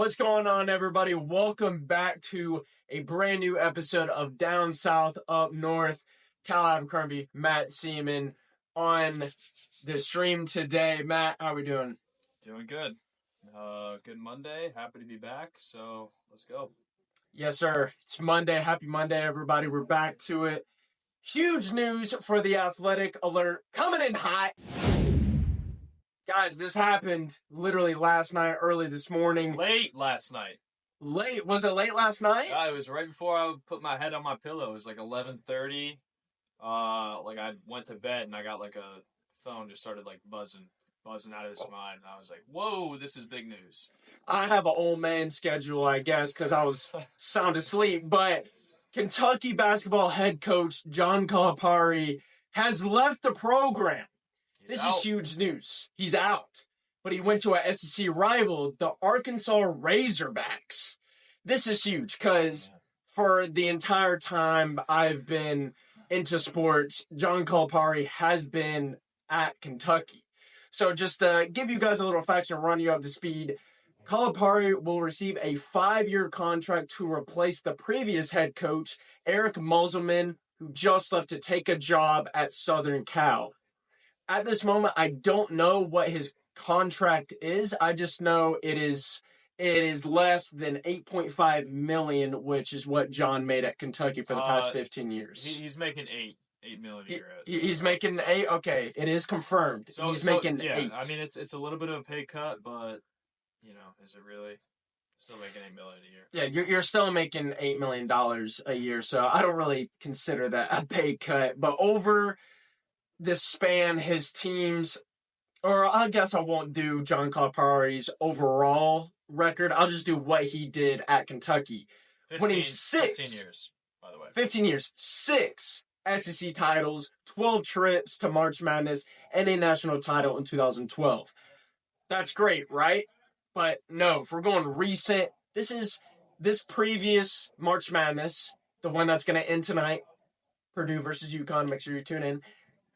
What's going on, everybody? Welcome back to a brand new episode of Down South, Up North. Cal Abercrombie, Matt Seaman on the stream today. Matt, how we doing? Doing good. Good Monday. Happy to be back. So let's go. Yes, sir. It's Monday. Happy Monday, everybody. We're back to it. Huge news for the Athletic Alert coming in hot. Guys, this happened literally last night, early this morning. Late last night. Late? Was it late last night? Yeah, it was right before I put my head on my pillow. It was like 11:30. I went to bed and I got like a phone just started like buzzing out of its mind. And I was like, whoa, this is big news. I have an old man schedule, I guess, because I was sound asleep. But Kentucky basketball head coach John Calipari has left the program. This is huge news. He's out. But he went to a SEC rival, the Arkansas Razorbacks. This is huge because for the entire time I've been into sports, John Calipari has been at Kentucky. So just to give you guys a little facts and run you up to speed, Calipari will receive a 5-year contract to replace the previous head coach, Eric Musselman, who just left to take a job at Southern Cal. At this moment, I don't know what his contract is. I just know it is less than $8.5 million, which is what John made at Kentucky for the past 15 years. He's making $8 million a year. He's making $8. Okay, it is confirmed. He's making $8. I mean, it's a little bit of a pay cut, but is it really? Still making $8 million a year. Yeah, you're still making $8 million a year, so I don't really consider that a pay cut. But over this span, his teams, or I guess I won't do John Calipari's overall record. I'll just do what he did at Kentucky. 15 years, by the way. 15 years, 6 SEC titles, 12 trips to March Madness, and a national title in 2012. That's great, right? But no, if we're going recent, this previous March Madness, the one that's going to end tonight, Purdue versus UConn, make sure you tune in.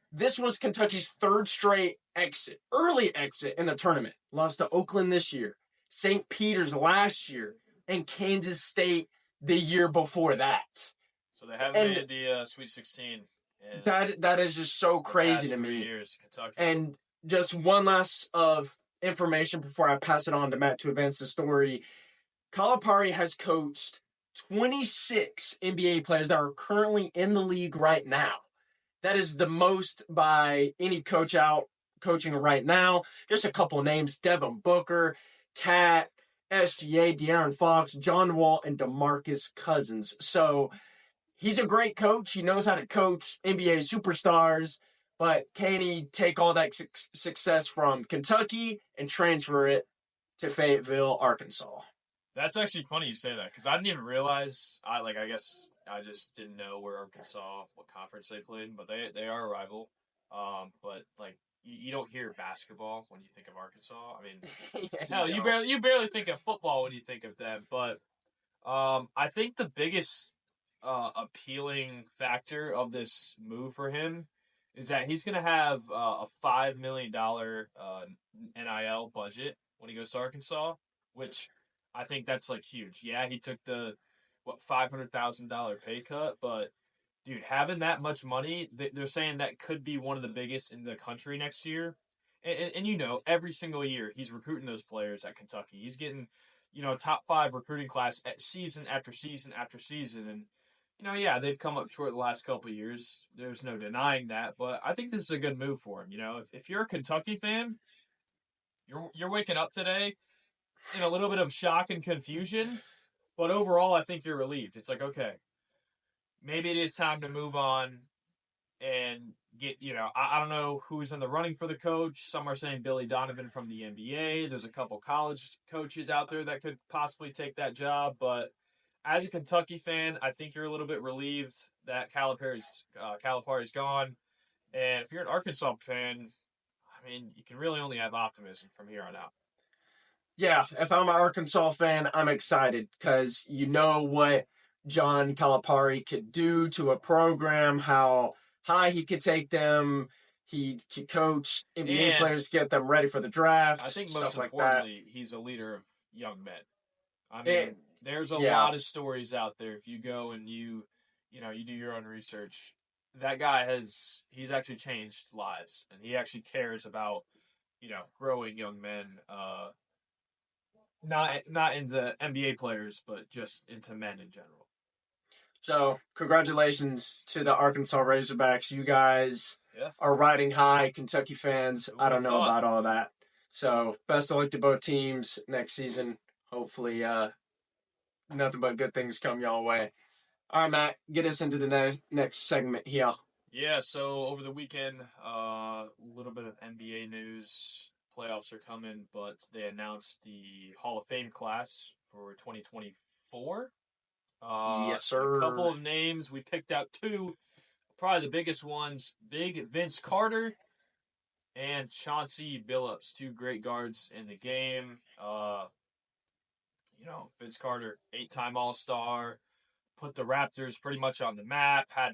This was Kentucky's third straight early exit in the tournament. Lost to Oakland this year, St. Peter's last year, and Kansas State the year before that. So they haven't made the Sweet 16. That is just so crazy to me. Years, Kentucky. And just one last of information before I pass it on to Matt to advance the story. Calipari has coached 26 NBA players that are currently in the league right now. That is the most by any coach out coaching right now. Just a couple names: Devin Booker, Cat, SGA, De'Aaron Fox, John Wall, and DeMarcus Cousins. So he's a great coach. He knows how to coach NBA superstars. But can he take all that success from Kentucky and transfer it to Fayetteville, Arkansas? That's actually funny you say that, because I didn't even realize. I guess I just didn't know where Arkansas, what conference they played, but they are a rival. But you don't hear basketball when you think of Arkansas. I mean, hell, you barely think of football when you think of them. But I think the biggest appealing factor of this move for him is that he's going to have a $5 million NIL budget when he goes to Arkansas, which I think that's huge. Yeah, he took the $500,000 pay cut, but dude, having that much money, they're saying that could be one of the biggest in the country next year. And every single year he's recruiting those players at Kentucky. He's getting, top 5 recruiting class at season after season after season. And, they've come up short the last couple of years. There's no denying that. But I think this is a good move for him. If you're a Kentucky fan, you're waking up today in a little bit of shock and confusion. But overall, I think you're relieved. It's okay, maybe it is time to move on and get, I don't know who's in the running for the coach. Some are saying Billy Donovan from the NBA. There's a couple college coaches out there that could possibly take that job. But as a Kentucky fan, I think you're a little bit relieved that Calipari's gone. And if you're an Arkansas fan, I mean, you can really only have optimism from here on out. Yeah, if I'm an Arkansas fan, I'm excited because you know what John Calipari could do to a program, how high he could take them. He could coach NBA players, get them ready for the draft. I think most stuff importantly, like that. he's a leader of young men. I mean, there's a yeah. lot of stories out there. If you go and you do your own research, that guy he's actually changed lives, and he actually cares about, growing young men, not into NBA players, but just into men in general. So, congratulations to the Arkansas Razorbacks. You guys Yeah. are riding high, Kentucky fans. Who I don't would've know thought? about all that. So, best of luck to both teams next season. Hopefully, nothing but good things come y'all way. All right, Matt, get us into the next segment here. Yeah, so over the weekend, a little bit of NBA news. Playoffs are coming, but they announced the Hall of Fame class for 2024. Yes, A sir. couple of names. We picked out two, probably the biggest ones. Big Vince Carter and Chauncey Billups, two great guards in the game. Vince Carter, 8-time All-Star, put the Raptors pretty much on the map, had,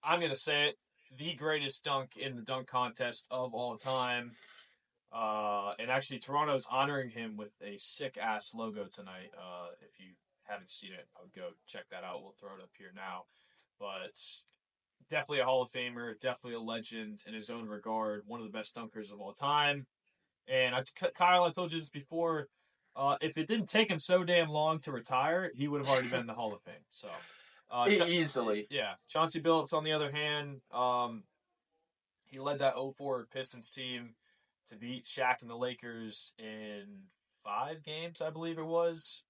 I'm going to say it, the greatest dunk in the dunk contest of all time. And actually, Toronto's honoring him with a sick-ass logo tonight. If you haven't seen it, I would go check that out. We'll throw it up here now. But definitely a Hall of Famer, definitely a legend in his own regard, one of the best dunkers of all time. And Kyle, I told you this before. If it didn't take him so damn long to retire, he would have already been in the Hall of Fame. So, Easily. yeah. Chauncey Billups, on the other hand, he led that 04 Pistons team to beat Shaq and the Lakers in 5 games, I believe it was.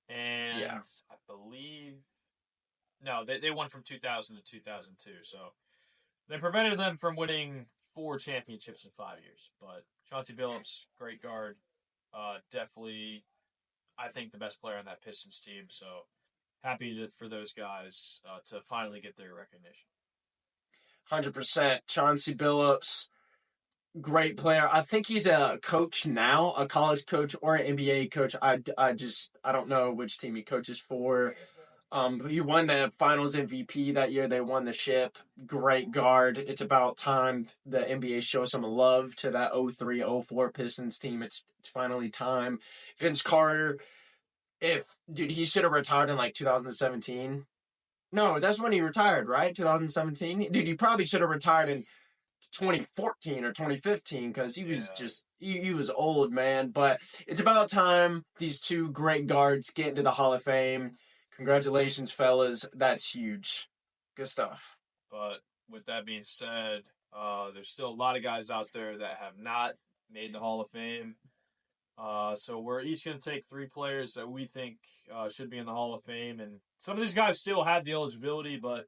And Yeah. I believe, no, they won from 2000 to 2002. So they prevented them from winning 4 championships in 5 years. But Chauncey Billups, great guard. Definitely, I think, the best player on that Pistons team. So happy for those guys to finally get their recognition. 100%. Chauncey Billups, great player. I think he's a coach now, a college coach or an NBA coach. I don't know which team he coaches for. He won the Finals MVP that year. They won the ship. Great guard. It's about time the NBA shows some love to that 03-04 Pistons team. It's finally time. Vince Carter, he should have retired in like 2017. No, that's when he retired, right? 2017. Dude, he probably should have retired in 2014 or 2015 because he was just he was old, man. But it's about time these two great guards get into the Hall of Fame. Congratulations, fellas. That's huge. Good stuff. But with that being said, there's still a lot of guys out there that have not made the Hall of Fame. So we're each going to take 3 players that we think should be in the Hall of Fame. And some of these guys still had the eligibility, but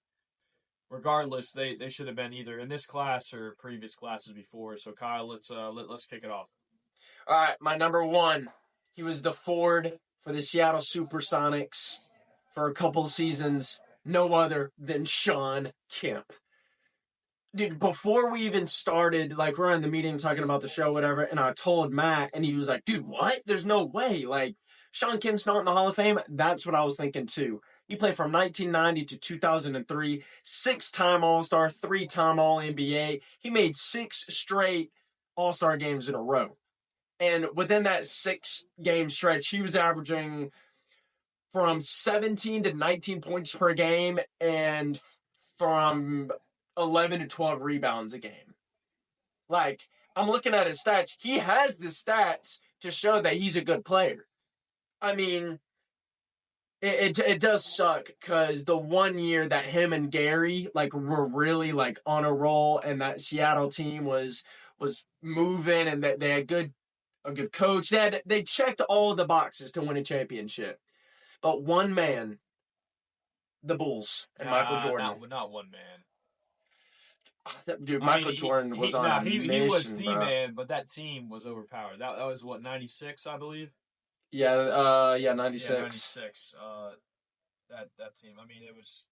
regardless, they should have been either in this class or previous classes before. So Kyle, let's kick it off. All right, my number 1. He was the Ford for the Seattle Supersonics for a couple seasons. No other than Shawn Kemp. Dude, before we even started, like, we're in the meeting talking about the show, whatever, and I told Matt, and he was like, dude, what? There's no way. Like, Shawn Kemp's not in the Hall of Fame? That's what I was thinking, too. He played from 1990 to 2003, 6-time All-Star, 3-time All-NBA. He made 6 straight All-Star games in a row. And within that 6-game stretch, he was averaging from 17 to 19 points per game and from 11 to 12 rebounds a game. Like, I'm looking at his stats. He has the stats to show that he's a good player. I mean, it does suck because the one year that him and Gary like were really like on a roll, and that Seattle team was moving, and they had a good coach. They checked all the boxes to win a championship. But one man, the Bulls and Michael Jordan. Not one man. Dude, Michael Jordan was on a mission, he was the bro. man, but that team was overpowered. That was what, 96, I believe. Yeah, 96. Yeah, 96. That team. I mean, it was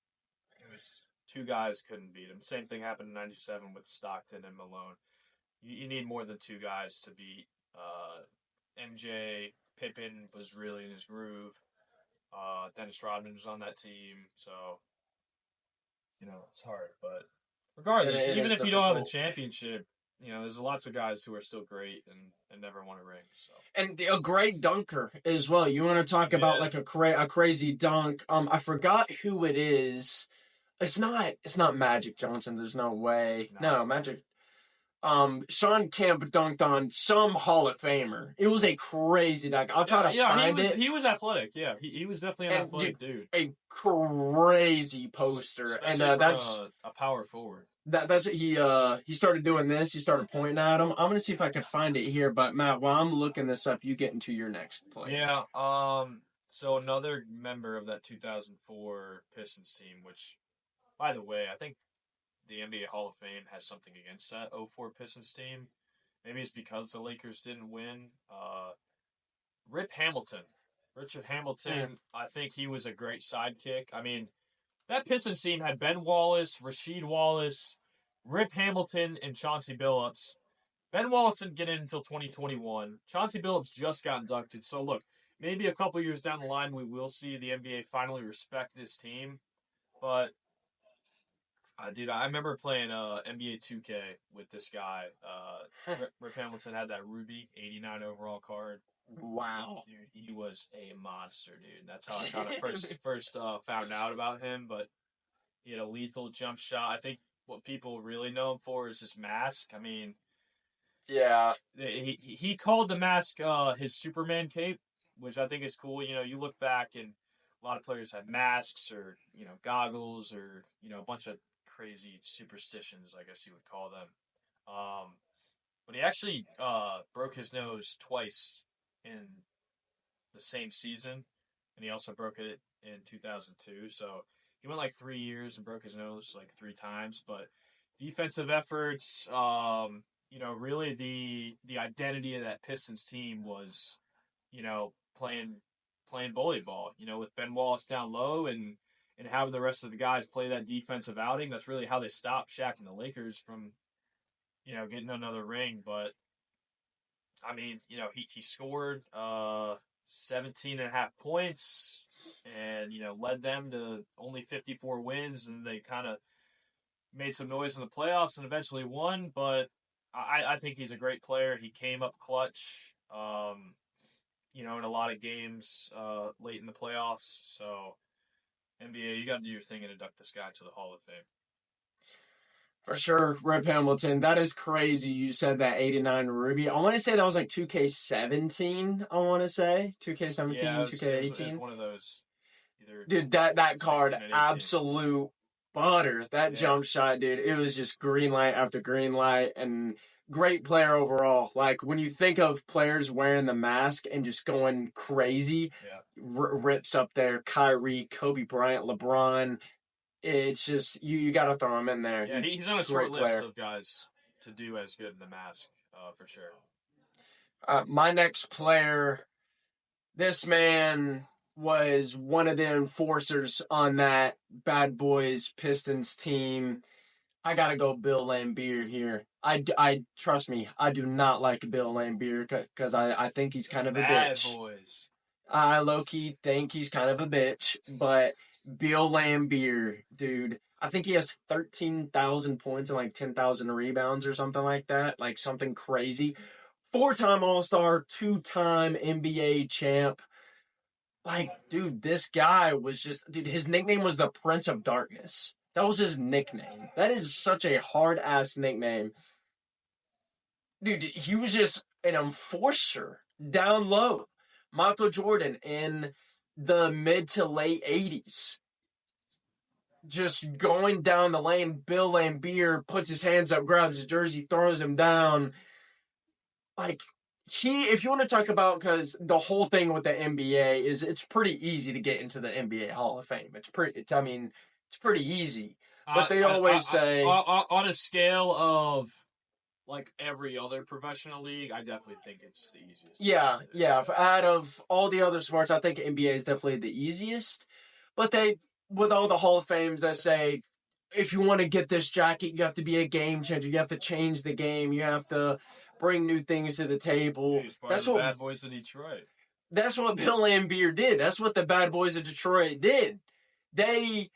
2 guys couldn't beat him. Same thing happened in 97 with Stockton and Malone. You need more than 2 guys to beat MJ. Pippen was really in his groove. Dennis Rodman was on that team, so it's hard. But regardless, It even is if you don't have a difficult. championship, there's lots of guys who are still great and never won a ring. So And a great dunker as well. You want to talk about like a crazy dunk? I forgot who it is. It's not Magic Johnson. There's no way. No, Magic. Shawn Kemp dunked on some Hall of Famer. It was a crazy dunk. I'll try to find it. He was athletic. Yeah, he was definitely an athletic dude. A crazy poster, especially and that's a power forward. That's what he started doing this. He started pointing at him. I'm gonna see if I can find it here. But Matt, while I'm looking this up, you get into your next play. Yeah. So another member of that 2004 Pistons team, which, by the way, I think the NBA Hall of Fame has something against that 04 Pistons team. Maybe it's because the Lakers didn't win. Richard Hamilton. I think he was a great sidekick. I mean, that Pistons team had Ben Wallace, Rasheed Wallace, Rip Hamilton, and Chauncey Billups. Ben Wallace didn't get in until 2021. Chauncey Billups just got inducted. So, look, maybe a couple years down the line, we will see the NBA finally respect this team. But, dude, I remember playing NBA 2K with this guy. Rip Hamilton had that Ruby 89 overall card. Wow. Dude, he was a monster, dude. That's how I kind of first found out about him. But he had a lethal jump shot. I think what people really know him for is his mask. I mean, yeah, he called the mask his Superman cape, which I think is cool. You look back and a lot of players had masks or goggles or a bunch of crazy superstitions, I guess you would call them. But he actually broke his nose twice in the same season, and he also broke it in 2002. So he went like 3 years and broke his nose like 3 times. But defensive efforts, really the identity of that Pistons team was, playing bully ball. With Ben Wallace down low and having the rest of the guys play that defensive outing. That's really how they stopped Shaq and the Lakers from, getting another ring. But I mean, he scored 17.5 points and, led them to only 54 wins, and they kind of made some noise in the playoffs and eventually won. But I think he's a great player. He came up clutch, in a lot of games late in the playoffs. So, NBA, you got to do your thing and induct this guy to the Hall of Fame. For sure, Rip Hamilton. That is crazy. You said that 89 Ruby. I want to say that was like 2K17. I want to say 2K17, yeah, 2K18. It was one of those. Dude, that card, absolute butter. That jump shot, dude. It was just green light after green light, and great player overall. Like when you think of players wearing the mask and just going crazy, Rip's up there. Kyrie, Kobe Bryant, LeBron. It's just you got to throw him in there. Yeah, he's on a short list of guys to do as good in the mask, for sure. My next player, this man was one of the enforcers on that Bad Boys Pistons team. I gotta go Bill Laimbeer here. I trust me, I do not like Bill Laimbeer because I think he's kind of a bitch. Bad Boys. I low-key think he's kind of a bitch, but Bill Laimbeer, dude, I think he has 13,000 points and like 10,000 rebounds or something like that. Like something crazy. 4-time All-Star, 2-time NBA champ. Like, dude, this guy was just... Dude, his nickname was the Prince of Darkness. That was his nickname. That is such a hard-ass nickname. Dude, he was just an enforcer down low. Michael Jordan in the mid to late 80s. Just going down the lane, Bill Laimbeer puts his hands up, grabs his jersey, throws him down. Like, if you want to talk about, because the whole thing with the NBA is it's pretty easy to get into the NBA Hall of Fame. It's pretty easy. But they always say... On a scale of, like, every other professional league, I definitely think it's the easiest. Yeah. Out of all the other sports, I think NBA is definitely the easiest. But with all the Hall of Fames, they say, if you want to get this jacket, you have to be a game changer. You have to change the game. You have to bring new things to the table. That's what Bad Boys of Detroit. That's what Bill Laimbeer did. That's what the Bad Boys of Detroit did. They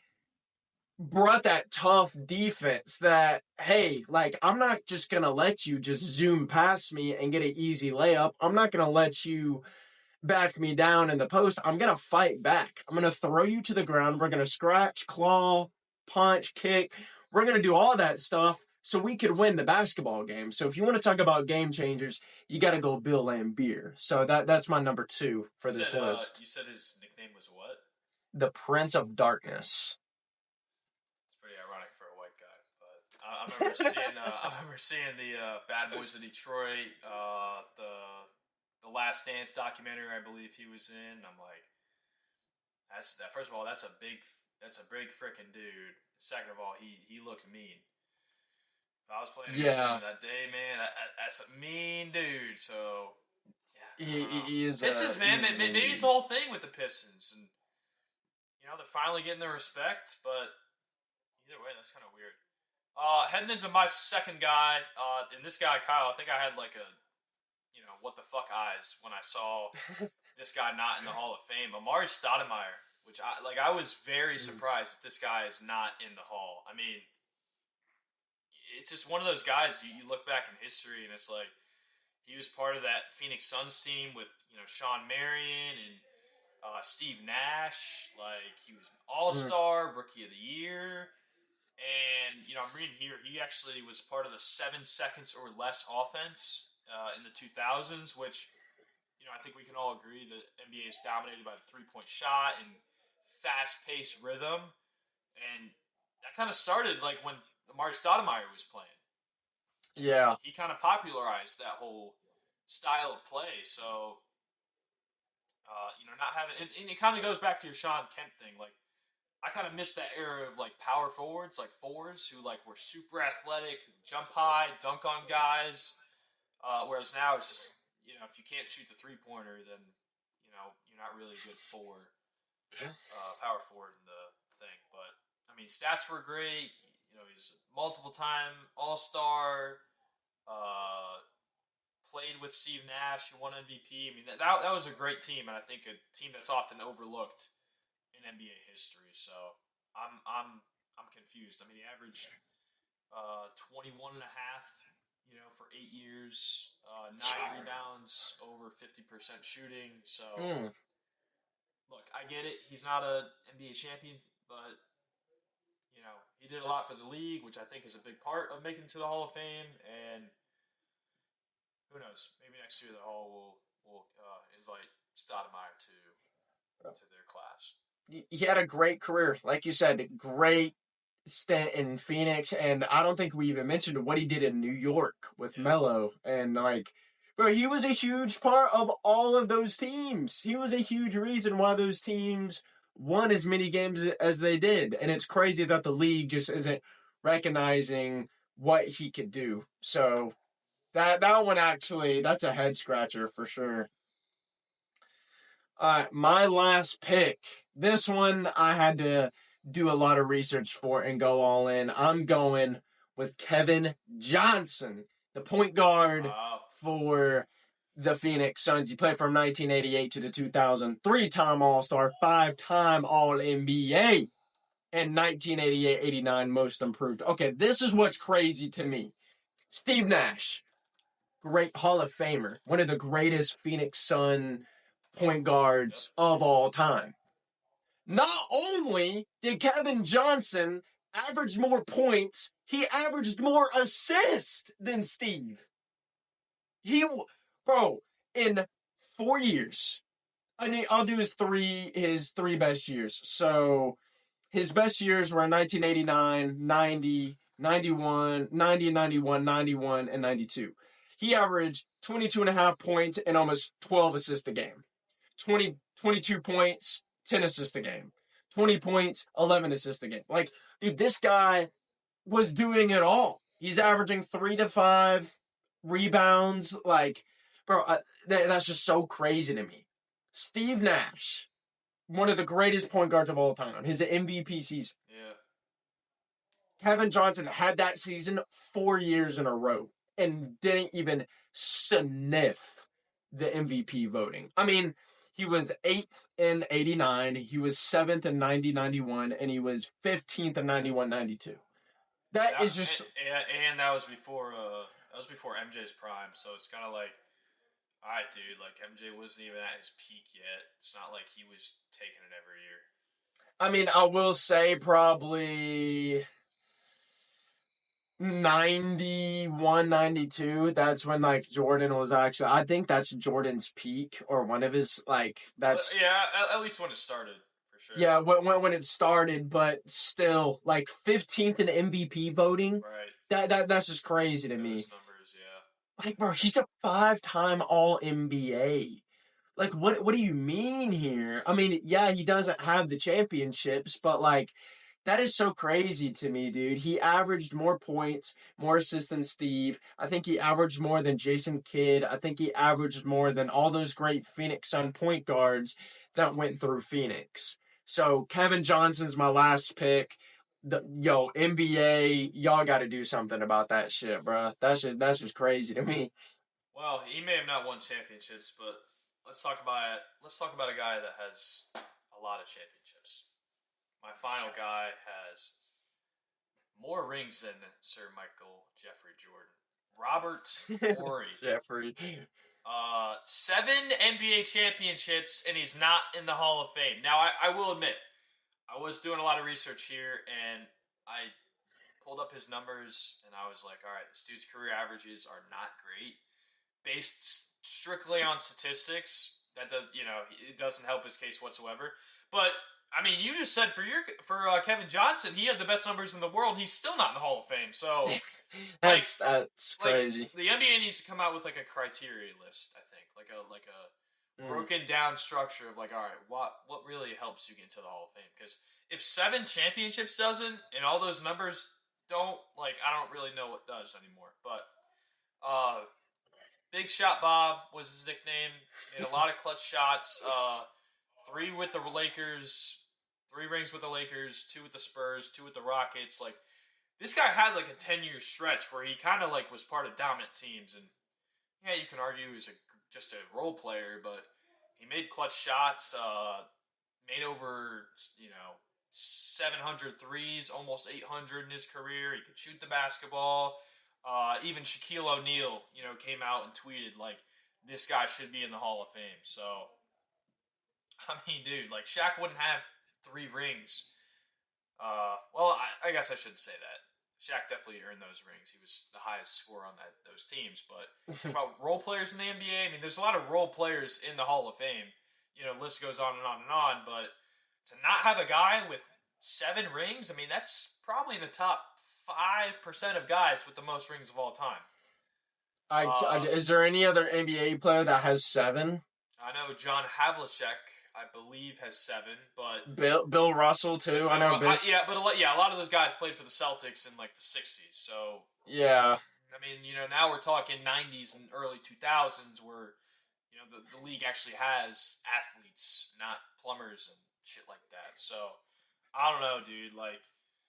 brought that tough defense that, hey, like, I'm not just going to let you just zoom past me and get an easy layup. I'm not going to let you back me down in the post. I'm going to fight back. I'm going to throw you to the ground. We're going to scratch, claw, punch, kick. We're going to do all that stuff so we could win the basketball game. So if you want to talk about game changers, you got to go Bill Laimbeer. So that's my number 2 for this list. You said his nickname was what? The Prince of Darkness. It's pretty ironic for a white guy, but I remember seeing the Bad Boys of Detroit, the Last Dance documentary I believe he was in. I'm like, first of all, that's a big freaking dude. Second of all, he looked mean. If I was playing against him that day, man, that's a mean dude. So yeah, he is. Pistons, man. Maybe it's the whole thing with the Pistons, and they're finally getting their respect. But either way, that's kind of weird. Heading into my second guy, and this guy Kyle, I think I had like a what the fuck eyes when I saw this guy not in the Hall of Fame. Amar'e Stoudemire, which I was very surprised that this guy is not in the Hall. I mean, it's just one of those guys you look back in history and it's like he was part of that Phoenix Suns team with Shawn Marion and Steve Nash. Like he was an all-star, rookie of the year. And I'm reading here he actually was part of the 7 seconds or less offense in the 2000s, which I think we can all agree that NBA is dominated by the three-point shot and fast-paced rhythm. And that kind of started like when Amar'e Stoudemire was playing. Yeah. He kind of popularized that whole style of play. So, not having... And it kind of goes back to your Shawn Kemp thing. Like, I kind of miss that era of, like, power forwards, like fours, who, like, were super athletic, jump high, dunk on guys. Whereas now it's just, if you can't shoot the three-pointer, then, you're not really good for power forward in the thing. But, I mean, stats were great. He's multiple-time All-Star, played with Steve Nash, who won MVP. I mean, that was a great team, and I think a team that's often overlooked in NBA history. So I'm confused. I mean, he averaged 21 and a half, for 8 years, 9 rebounds, over 50% shooting. So look, I get it. He's not a NBA champion, but he did a lot for the league, which I think is a big part of making it to the Hall of Fame. And who knows? Maybe next year the Hall will invite Stoudemire to their class. He had a great career, like you said, great stint in Phoenix, and I don't think we even mentioned what he did in New York with Melo, and bro, he was a huge part of all of those teams. He was a huge reason why those teams won as many games as they did, and it's crazy that the league just isn't recognizing what he could do. So that one actually, that's a head scratcher for sure. My last pick. This one I had to do a lot of research for and go all in. I'm going with Kevin Johnson, the point guard for the Phoenix Suns. He played from 1988 to the 2000, 3-time All-Star, 5-time All-NBA, and 1988-89 Most Improved. Okay, this is what's crazy to me. Steve Nash, great Hall of Famer, one of the greatest Phoenix Sun point guards of all time. Not only did Kevin Johnson average more points, he averaged more assists than Steve. In 4 years, I'll do his three best years. So his best years were 1989, 90, 91, 90, 91, 91, and 92. He averaged 22 and a half points and almost 12 assists a game. 22 points, 10 assists a game. 20 points, 11 assists a game. Like, dude, this guy was doing it all. He's averaging 3 to 5 rebounds. Like, bro, that's just so crazy to me. Steve Nash, one of the greatest point guards of all time. His MVP season. Yeah. Kevin Johnson had that season 4 years in a row and didn't even sniff the MVP voting. I mean, He was 8th in 89. He was 7th in 90-91, and he was 15th in 91-92. That is just and that was before MJ's prime. So it's kind of like, all right, dude. Like MJ wasn't even at his peak yet. It's not like he was taking it every year. I mean, I will say probably 91, 92. That's when like Jordan was actually. I think that's Jordan's peak or one of his that's. Yeah, at least when it started. Sure. Yeah, when it started, but still, like 15th in MVP voting. Right. That's just crazy to me. Numbers, yeah. Like, bro, he's a 5-time All NBA. Like, what do you mean here? I mean, yeah, he doesn't have the championships, but like, that is so crazy to me, dude. He averaged more points, more assists than Steve. I think he averaged more than Jason Kidd. I think he averaged more than all those great Phoenix Sun point guards that went through Phoenix. So Kevin Johnson's my last pick. NBA, y'all got to do something about that shit, bro. That's just crazy to me. Well, he may have not won championships, but let's talk about a guy that has a lot of championships. My final guy has more rings than Sir Michael Jeffrey Jordan. Robert Horry. Jeffrey. 7 NBA championships, and he's not in the Hall of Fame. Now, I will admit, I was doing a lot of research here, and I pulled up his numbers, and I was like, all right, this dude's career averages are not great. Based strictly on statistics, it doesn't help his case whatsoever. But I mean, you just said for Kevin Johnson, he had the best numbers in the world. He's still not in the Hall of Fame. So that's crazy. The NBA needs to come out with like a criteria list. I think like a broken down structure of like, all right, what really helps you get into the Hall of Fame? Because if 7 championships doesn't, and all those numbers don't, like, I don't really know what does anymore. But Big Shot Bob was his nickname. Made a lot of clutch shots. 3 with the Lakers, 3 rings with the Lakers, 2 with the Spurs, 2 with the Rockets. Like, this guy had like a 10-year stretch where he kind of like was part of dominant teams, and yeah, you can argue he was just a role player, but he made clutch shots. Made over 700 threes, almost 800 in his career. He could shoot the basketball. Even Shaquille O'Neal, came out and tweeted like, this guy should be in the Hall of Fame. So, I mean, dude, like Shaq wouldn't have 3 rings. Well, I guess I shouldn't say that. Shaq definitely earned those rings. He was the highest scorer on those teams. But about role players in the NBA, I mean, there's a lot of role players in the Hall of Fame. List goes on and on and on. But to not have a guy with 7 rings, I mean, that's probably in the top 5% of guys with the most rings of all time. Is there any other NBA player that has 7? I know John Havlicek, I believe, has 7, but Bill Russell too. I know. A lot of those guys played for the Celtics in like the '60s. So yeah, I mean, now we're talking '90s and early 2000s, where the league actually has athletes, not plumbers and shit like that. So I don't know, dude. Like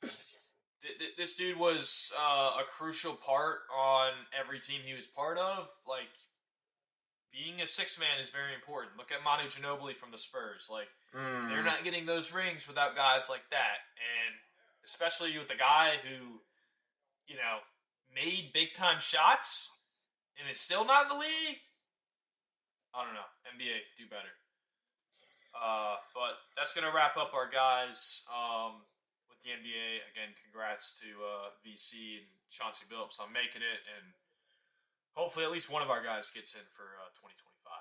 this dude was a crucial part on every team he was part of. Like, being a 6th man is very important. Look at Manu Ginobili from the Spurs. Like, they're not getting those rings without guys like that. And especially with a guy who, made big-time shots and is still not in the league. I don't know. NBA, do better. But that's going to wrap up our guys with the NBA. Again, congrats to VC and Chauncey Billups on making it, and hopefully at least one of our guys gets in for 2025.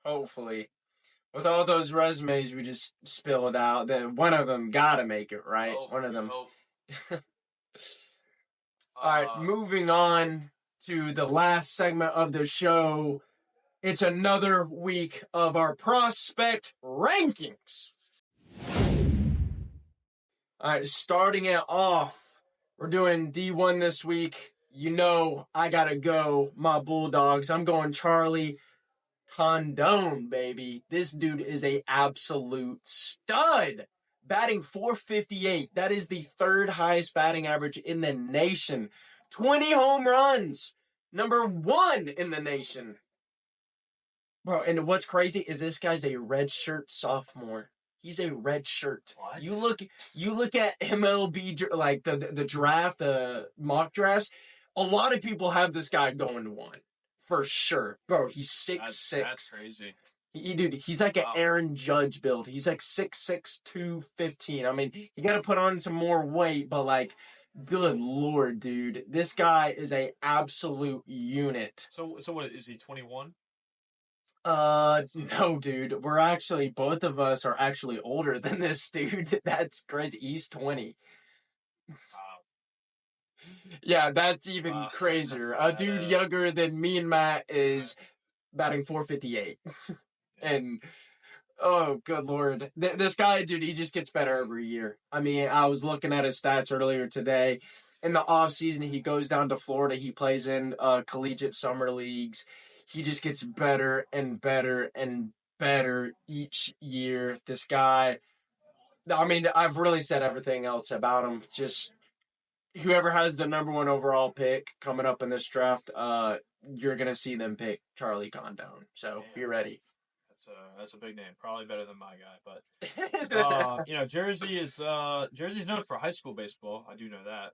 Hopefully. With all those resumes we just spilled out, then one of them got to make it, right? One of them. All right, moving on to the last segment of the show. It's another week of our prospect rankings. All right, starting it off, we're doing D1 this week. I got to go, my Bulldogs. I'm going Charlie Condon, baby. This dude is a absolute stud. Batting .458. That is the 3rd highest batting average in the nation. 20 home runs. Number 1 in the nation. Bro, and what's crazy is this guy's a redshirt sophomore. He's a red shirt. What? You look at MLB like the draft, the mock drafts. A lot of people have this guy going to one for sure, bro. He's 6'6". That's crazy. Dude, he's like an Wow. Aaron Judge build. He's like 6'6", 215. I mean, you got to put on some more weight, but like, good lord, dude, this guy is a absolute unit. So what is he? 21? No, dude. We're actually, both of us are actually older than this dude. That's crazy. He's 20. Wow. Yeah, that's even Wow. crazier. A dude younger than me and Matt is batting 458. And, oh, good lord. This guy, dude, he just gets better every year. I mean, I was looking at his stats earlier today. In the offseason, he goes down to Florida. He plays in collegiate summer leagues. He just gets better and better and better each year. This guy, I mean, I've really said everything else about him. Just whoever has the number one overall pick coming up in this draft, you're going to see them pick Charlie Condon. So be ready. That's a big name. Probably better than my guy. But, Jersey's known for high school baseball. I do know that.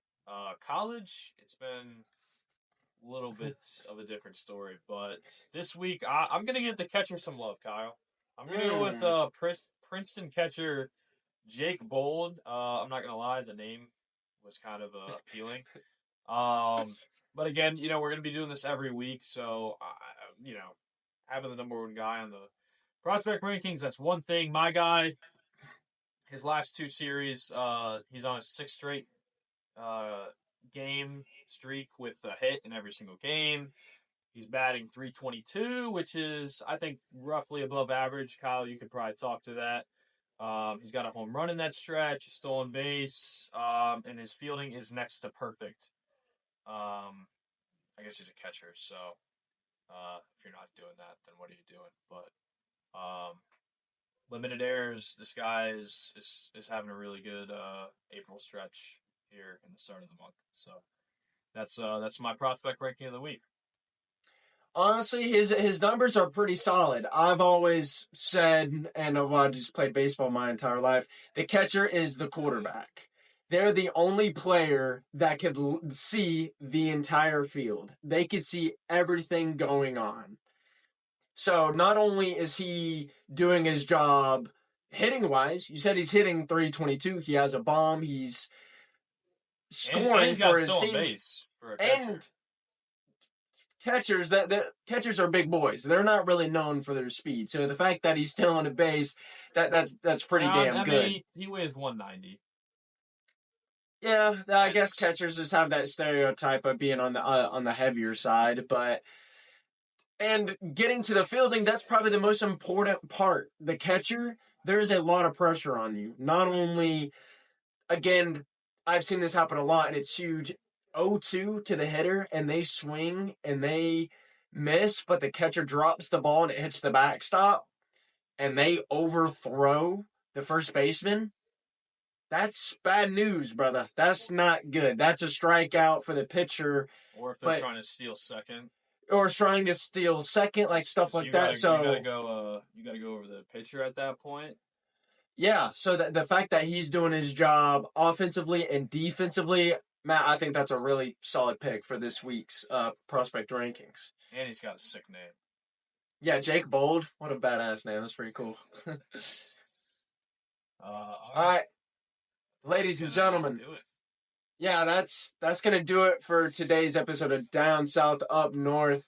College, it's been a little bit of a different story. But this week, I'm going to give the catcher some love, Kyle. I'm going to go with Princeton catcher Jake Bold. I'm not going to lie, the name was kind of appealing. But again, we're going to be doing this every week. So, having the number one guy on the prospect rankings, that's one thing. My guy, his last two series, he's on a 6 straight game streak with a hit in every single game. He's batting .322, which is, I think, roughly above average. Kyle, you could probably talk to that. He's got a home run in that stretch, a stolen base, and his fielding is next to perfect. I guess he's a catcher, so if you're not doing that, then what are you doing? But limited errors. This guy is having a really good April stretch here in the start of the month. So that's my prospect ranking of the week. Honestly, his numbers are pretty solid. I've always said, and I've just played baseball my entire life, the catcher is the quarterback. They're the only player that could see the entire field. They could see everything going on. So not only is he doing his job hitting wise, you said he's hitting .322. He has a bomb. He's scoring and for his team. Base for a catcher. And catchers are big boys. They're not really known for their speed. So the fact that he's still on a base, that's pretty damn good. Mean, he weighs 190. Yeah, I guess catchers just have that stereotype of being on the heavier side, and getting to the fielding, that's probably the most important part. The catcher, there's a lot of pressure on you. Not only, again, I've seen this happen a lot, and it's huge. 0-2 to the hitter, and they swing and they miss, but the catcher drops the ball and it hits the backstop, and they overthrow the first baseman. That's bad news, brother. That's not good. That's a strikeout for the pitcher. Or if they're trying to steal second. Or trying to steal second, like stuff like that. So you gotta go over the pitcher at that point. Yeah. So the fact that he's doing his job offensively and defensively, Matt, I think that's a really solid pick for this week's prospect rankings. And he's got a sick name. Yeah, Jake Bold. What a badass name. That's pretty cool. All right. Ladies and gentlemen. Yeah, that's going to do it for today's episode of Down South, Up North.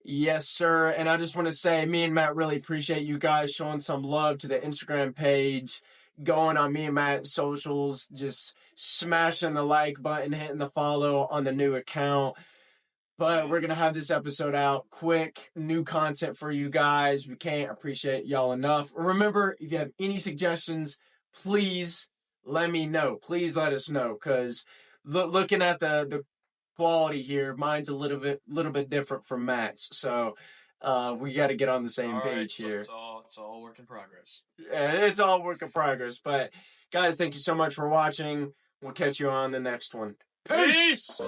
Yes, sir. And I just want to say, me and Matt really appreciate you guys showing some love to the Instagram page, going on me and Matt's socials, just smashing the like button, hitting the follow on the new account. But we're going to have this episode out quick, new content for you guys. We can't appreciate y'all enough. Remember, if you have any suggestions, please let me know. Please let us know, because looking at the quality here, mine's a little bit different from Matt's. So we got to get on the same page here. It's all work in progress. Yeah, it's all work in progress. But guys, thank you so much for watching. We'll catch you on the next one. Peace!